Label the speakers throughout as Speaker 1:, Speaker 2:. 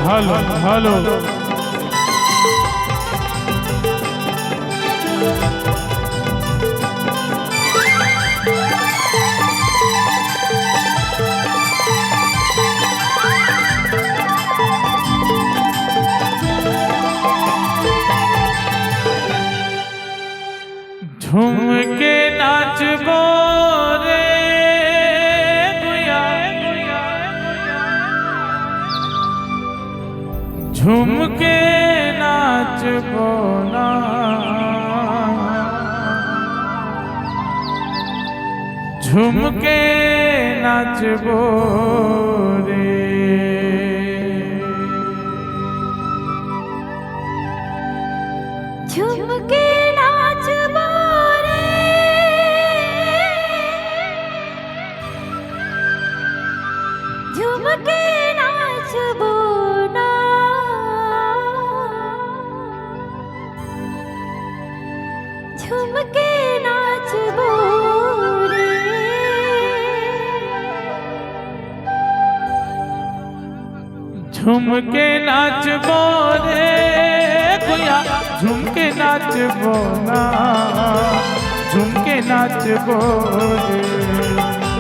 Speaker 1: hello hello झूम के नाचबो रे गुया झूम के नाचबो ना झूम के नाचबो रे
Speaker 2: झूम के नाचबो झूम के नाचबो ना झूम के नाचबो रे
Speaker 1: झूम के नाचबो रे गुया झूम के नाचबो ना झूम के नाचबो रे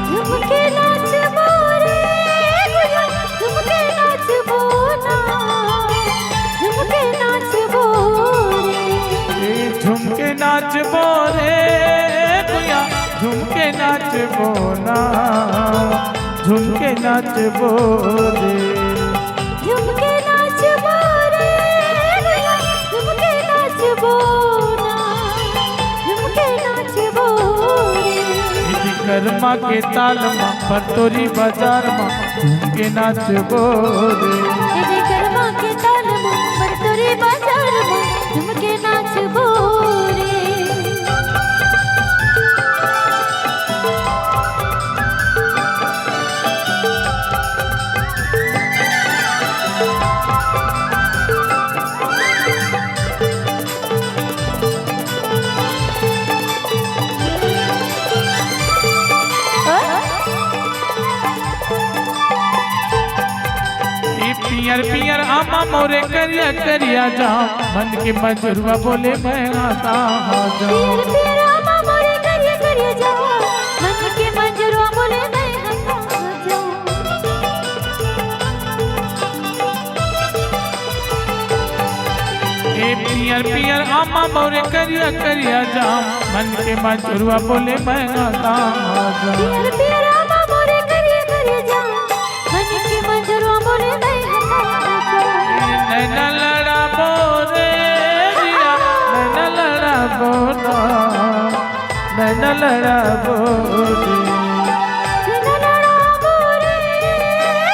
Speaker 2: झूम के नाचबो रे गुया झूम के नाचबो ना झूम के नाचबो रे
Speaker 1: झूम के नाचबो रे गुया झूम के नाचबो ना झूम के नाचबो रे
Speaker 2: झूम के नाचबो रे गुया झूम के नाचबो ना झूम के नाचबो रे
Speaker 1: कर्मा के ताल मा परतोरी बाजार मा झूम के नाचबो रे
Speaker 2: तेरे कर्मा के ताल मा परतोरी बाजार मा झूम के नाचबो रे
Speaker 1: पियर पियर आमा मोरे करिया करिया जाओ मन के मजरुआ बोले मैं आता जाओ
Speaker 2: पियर पियर आमा मोरे करिया करिया जाओ मन के मंजरुआ बोले मैं हंसा जाऊं
Speaker 1: पियर पियर आमा मोरे करिया करिया जाओ मन के मजरुआ बोले मैं आता जाओ
Speaker 2: पियर पियर आमा मोरे करिया करिया जाओ मन के मंजरुआ बोले मैं
Speaker 1: नैना लड़ा बोरे जिया नैना लड़ा बोना नैना लड़ा बोरे
Speaker 2: नैना लड़ा बोरे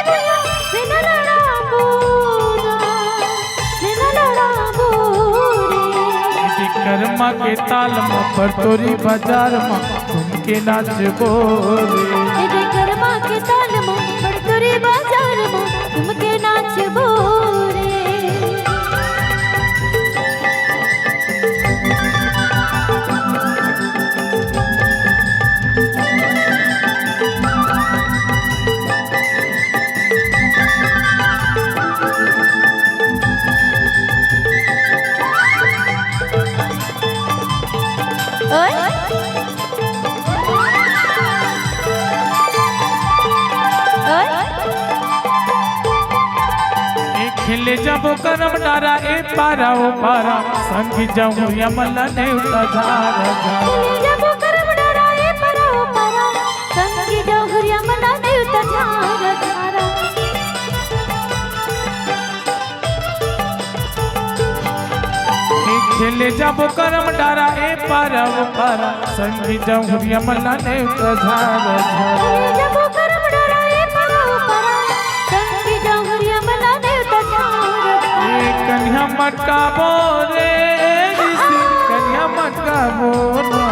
Speaker 2: गुया नैना लड़ा बोना नैना लड़ा बोरे
Speaker 1: कर्मा के ताल मा परतोरी बाजार मा झूम के नाचबो रे
Speaker 2: तेरे कर्मा के ताल मा परतोरी बाजार मा झूम के नाचबो रे
Speaker 1: खिले जब करम डारा ए पारा ओ पारा संगी जाऊं यमला ने उतारा
Speaker 2: जब करम डराए परो
Speaker 1: ले जाबो करम डारा ए पारा वो पारा संगी जहुरिया मल्ला ने झार
Speaker 2: ले जाबो करम डारा ए पारा वो पारा संगी जहुरिया मल्ला ने झार
Speaker 1: ए कन्या मटका बोरे ऋषि कन्या मटका बोना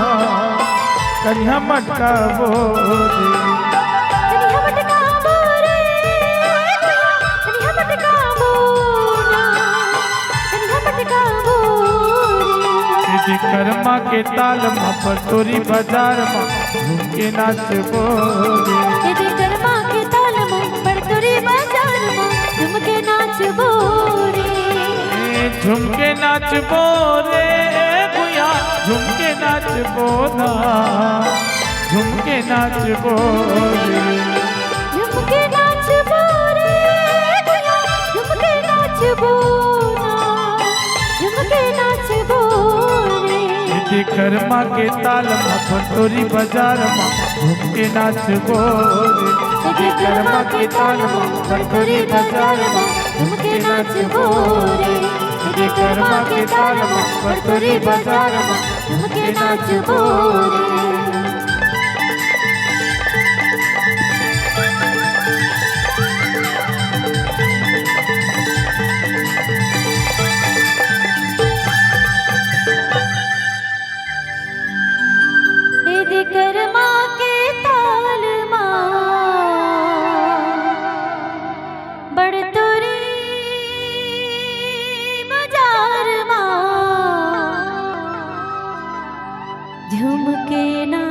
Speaker 1: कन्या मटका बोरे कर्मा के ताल में पटोरी बाजार में झुमके नाच बोरे
Speaker 2: कर्मा के ताल में पटोरी बाजार में झुमके नाच बोरे
Speaker 1: झुमके नाच बोरे गुया झुमके नाच बोना झुमके नाच बोरे
Speaker 2: झुमके नाच बोरे गुया झुमके नाच बोना झुमके नाच बोरे
Speaker 1: कर्मा के ताल में पटोरी बाजार में झुमके नाच बोरे कर्मा के ताल में पटोरी बाजार में
Speaker 2: झुमके नाच बोरे कर्मा के ताल में पटोरी बाजार में झुमके नाच बोरे कर्मा के ताल बड़तोरी बाजार झुमके ना